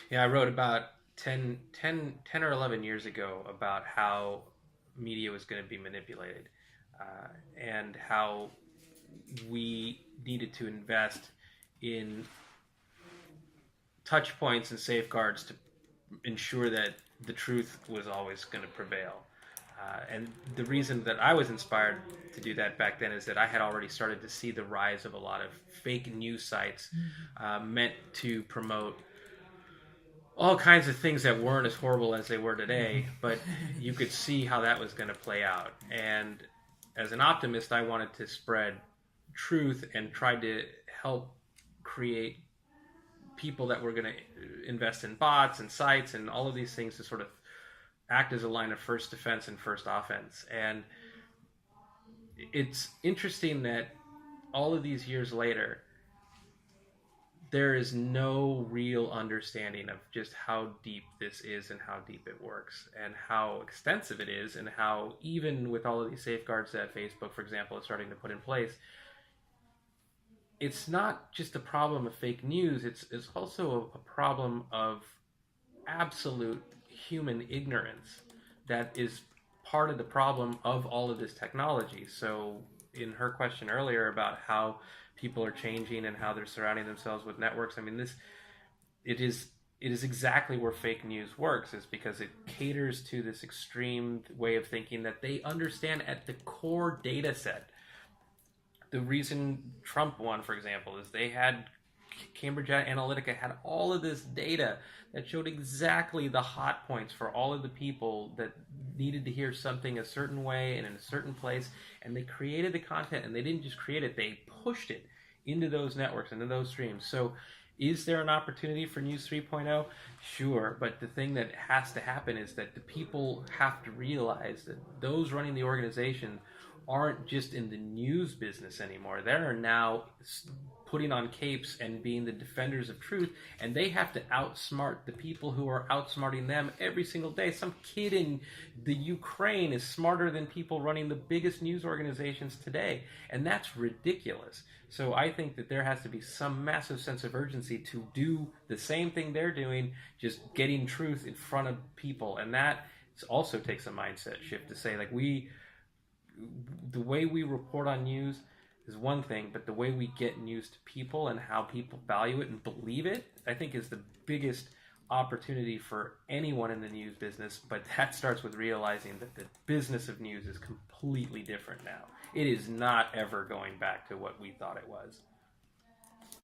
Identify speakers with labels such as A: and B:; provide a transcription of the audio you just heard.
A: Yeah, I wrote about 10 or 11 years ago about how media was going to be manipulated, and how we needed to invest in touch points and safeguards to ensure that the truth was always going to prevail. And the reason that I was inspired to do that back then is that I had already started to see the rise of a lot of fake news sites meant to promote all kinds of things that weren't as horrible as they were today, but you could see how that was going to play out. And as an optimist, I wanted to spread truth and tried to help create people that were going to invest in bots and sites and all of these things to sort of act as a line of first defense and first offense. And it's interesting that all of these years later, there is no real understanding of just how deep this is and how deep it works and how extensive it is, and how even with all of these safeguards that Facebook, for example, is starting to put in place, it's not just a problem of fake news, it's also a problem of absolute human ignorance that is part of the problem of all of this technology. So, in her question earlier about how people are changing and how they're surrounding themselves with networks, I mean, it is it is exactly where fake news works, is because it caters to this extreme way of thinking that they understand at the core data set. The reason Trump won, for example, is they had Cambridge Analytica had all of this data that showed exactly the hot points for all of the people that needed to hear something a certain way and in a certain place, and they created the content, and they didn't just create it, they pushed it into those networks, into those streams. So is there an opportunity for News 3.0? Sure, but the thing that has to happen is that the people have to realize that those running the organization aren't just in the news business anymore. They're now putting on capes and being the defenders of truth, and they have to outsmart the people who are outsmarting them every single day. Some kid in the Ukraine is smarter than people running the biggest news organizations today, and that's ridiculous. So I think that there has to be some massive sense of urgency to do the same thing they're doing, just getting truth in front of people, and that also takes a mindset shift to say, like, the way we report on news is one thing, but the way we get news to people and how people value it and believe it, I think, is the biggest opportunity for anyone in the news business. But that starts with realizing that the business of news is completely different now. It is not ever going back to what we thought it was.